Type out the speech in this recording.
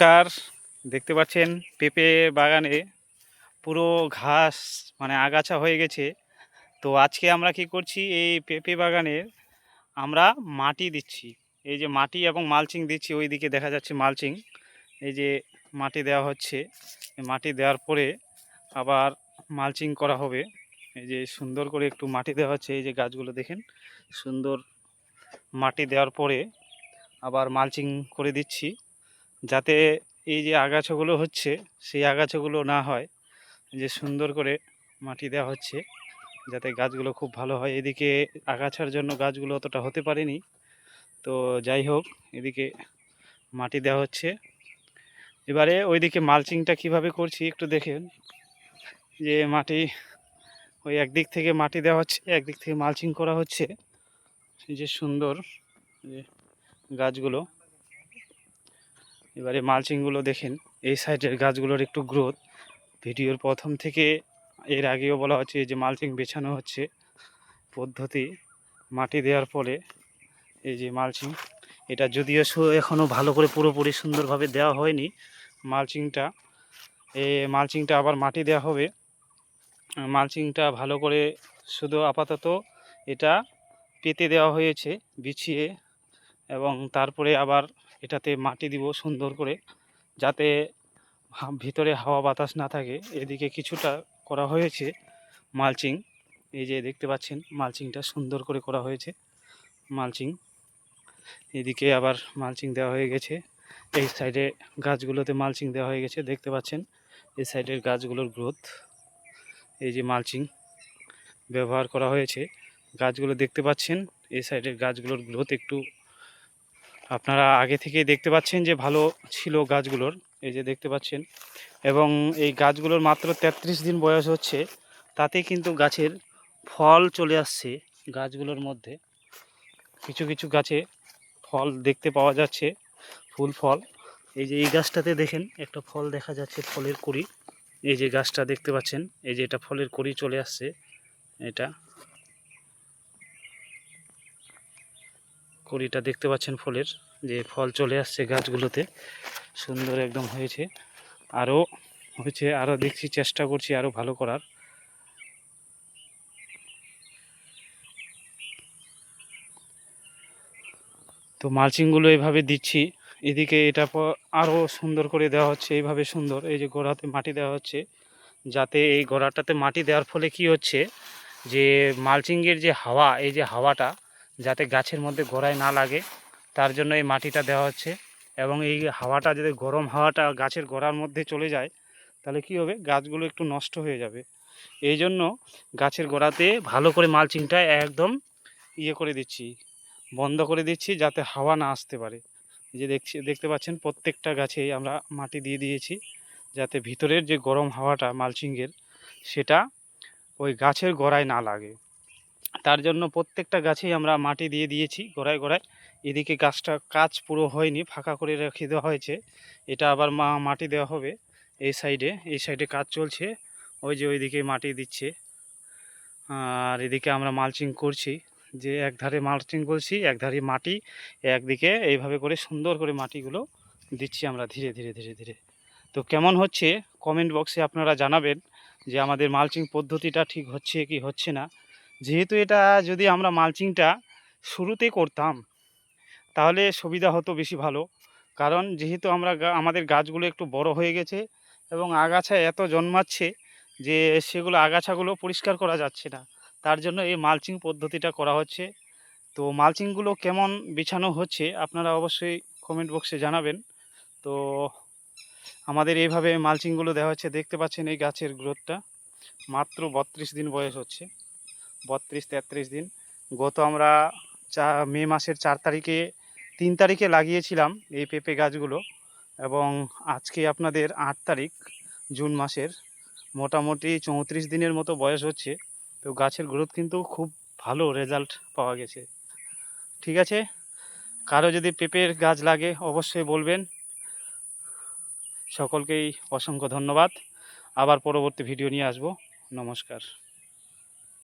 নমস্কার। দেখতে পাচ্ছেন পেঁপে বাগানে পুরো ঘাস মানে আগাছা হয়ে গেছে। তো আজকে আমরা কি করছি, এই পেঁপে বাগানে আমরা মাটি দিচ্ছি। এই যে মাটি এবং মালচিং দিচ্ছি, ওইদিকে দেখা যাচ্ছে মালচিং। এই যে মাটি দেওয়া হচ্ছে, এই মাটি দেওয়ার পরে আবার মালচিং করা হবে। এই যে সুন্দর করে একটু মাটি দেওয়া হচ্ছে, এই যে গাছগুলো দেখেন সুন্দর। মাটি দেওয়ার পরে আবার মালচিং করে দিচ্ছি, যাতে এই যে আগাছাগুলো হচ্ছে সেই আগাছাগুলো না হয়। যে সুন্দর করে মাটি দেওয়া হচ্ছে যাতে গাছগুলো খুব ভালো হয়। এদিকে আগাছার জন্য গাছগুলো অতটা হতে পারেনি, তো যাই হোক এদিকে মাটি দেওয়া হচ্ছে। এবারে ওইদিকে মালচিংটা কিভাবে করছি একটু দেখেন। যে মাটি ওই একদিক থেকে মাটি দেওয়া হচ্ছে, একদিক থেকে মালচিং করা হচ্ছে। যে সুন্দর যে গাছগুলো, এবারে মালচিংগুলো দেখেন। এই সাইডের গাছগুলোর একটু গ্রোথ ভিডিওর প্রথম থেকে এর আগেও বলা হচ্ছে যে মালচিং বেছানো হচ্ছে পদ্ধতি। মাটি দেওয়ার পরে এই যে মালচিং, এটা যদিও এখনও ভালো করে পুরোপুরি সুন্দরভাবে দেওয়া হয়নি মালচিংটা। এই মালচিংটা আবার মাটি দেওয়া হবে। মালচিংটা ভালো করে শুধু আপাতত এটা পেতে দেওয়া হয়েছে বিছিয়ে, এবং তারপরে আবার এটাতে মাটি দিব সুন্দর করে, যাতে ভিতরে হাওয়া বাতাস না থাকে। এদিকে কিছুটা করা হয়েছে মালচিং। এই যে দেখতে পাচ্ছেন মালচিংটা সুন্দর করে করা হয়েছে মালচিং। এদিকে আবার মালচিং দেওয়া হয়ে গেছে। এই সাইডে গাছগুলোতে মালচিং দেওয়া হয়ে গেছে, দেখতে পাচ্ছেন এই সাইডের গাছগুলোর গ্রোথ। এই যে মালচিং ব্যবহার করা হয়েছে, গাছগুলো দেখতে পাচ্ছেন এই সাইডের গাছগুলোর গ্রোথ একটু আপনারা আগে থেকেই দেখতে পাচ্ছেন যে ভালো ছিল গাছগুলোর। এই যে দেখতে পাচ্ছেন, এবং এই গাছগুলোর মাত্র 33 দিন বয়স হচ্ছে, তাতে কিন্তু গাছের ফল চলে আসছে। গাছগুলোর মধ্যে কিছু কিছু গাছে ফল দেখতে পাওয়া যাচ্ছে, ফুল ফল। এই যে এই গাছটাতে দেখেন একটা ফল দেখা যাচ্ছে, ফলের কুড়ি। এই যে গাছটা দেখতে পাচ্ছেন, এই যে এটা ফলের কুড়ি চলে আসছে। এটা কুড়িটা দেখতে পাচ্ছেন ফলের, যে ফল চলে আসছে গাছগুলোতে, সুন্দর একদম হয়েছে। আরও হয়েছে, আরও দেখছি, চেষ্টা করছি আরও ভালো করার। তো মালচিংগুলো এইভাবে দিচ্ছি। এদিকে এটা আরও সুন্দর করে দেওয়া হচ্ছে, এইভাবে সুন্দর। এই যে গোড়াতে মাটি দেওয়া হচ্ছে, যাতে এই গোড়াটাতে মাটি দেওয়ার ফলে কি হচ্ছে, যে মালচিংয়ের যে হাওয়া, এই যে হাওয়াটা যাতে গাছের মধ্যে গোড়ায় না লাগে, তার জন্য এই মাটিটা দেওয়া হচ্ছে। এবং এই হাওয়াটা যদি গরম হাওয়াটা গাছের গোড়ার মধ্যে চলে যায়, তাহলে কি হবে, গাছগুলো একটু নষ্ট হয়ে যাবে। এই জন্য গাছের গোড়াতে ভালো করে মালচিংটা একদম ইয়ে করে দিচ্ছি, বন্ধ করে দিচ্ছি, যাতে হাওয়া না আসতে পারে। যে দেখতে পাচ্ছেন প্রত্যেকটা গাছেই আমরা মাটি দিয়ে দিয়েছি, যাতে ভিতরের যে গরম হাওয়াটা মালচিংয়ের, সেটা ওই গাছের গোড়ায় না লাগে। তার জন্য প্রত্যেকটা গাছেই আমরা মাটি দিয়ে দিয়েছি গোড়ায় গোড়ায়। এদিকে গাছটা কাজ পুরো হয়নি, ফাঁকা করে রেখে দেওয়া হয়েছে। এটা আবার মাটি দেওয়া হবে। এই সাইডে কাজ চলছে, ওই যে ওইদিকে মাটি দিচ্ছে। আর এদিকে আমরা মালচিং করছি, যে একধারে মালচিং করছি, একধারে মাটি, একদিকে এইভাবে করে সুন্দর করে মাটিগুলো দিচ্ছি আমরা ধীরে ধীরে ধীরে ধীরে। তো কেমন হচ্ছে কমেন্ট বক্সে আপনারা জানাবেন, যে আমাদের মালচিং পদ্ধতিটা ঠিক হচ্ছে কি হচ্ছে না। যেহেতু এটা যদি আমরা মালচিংটা শুরুতে করতাম, তাহলে সুবিধা হতো বেশি ভালো। কারণ যেহেতু আমরা আমাদের গাছগুলো একটু বড় হয়ে গেছে, এবং আগাছা এত জন্মাচ্ছে যে সেগুলো আগাছাগুলো পরিষ্কার করা যাচ্ছে না। তার জন্য এই মালচিং পদ্ধতিটা করা হচ্ছে। তো মালচিংগুলো কেমন বিছানো হচ্ছে আপনারা অবশ্যই কমেন্ট বক্সে জানাবেন। তো আমাদের এইভাবে মালচিংগুলো দেওয়া হচ্ছে, দেখতে পাচ্ছেন এই গাছের গ্রোথটা মাত্র 32 দিন বয়স হচ্ছে, 32-33 দিন। গত আমরা মে মাসের 4 তারিখে 3 তারিখে লাগিয়েছিলাম এই পেঁপে গাছগুলো, এবং আজকে আপনাদের 8 তারিখ জুন মাসের। মোটামুটি 34 দিনের মতো বয়স হচ্ছে। তো গাছের গ্রোথ কিন্তু খুব ভালো রেজাল্ট পাওয়া গেছে। ঠিক আছে, কারো যদি পেঁপের গাছ লাগে অবশ্যই বলবেন। সকলকেই অসংখ্য ধন্যবাদ। আবার পরবর্তী ভিডিও নিয়ে আসব। নমস্কার।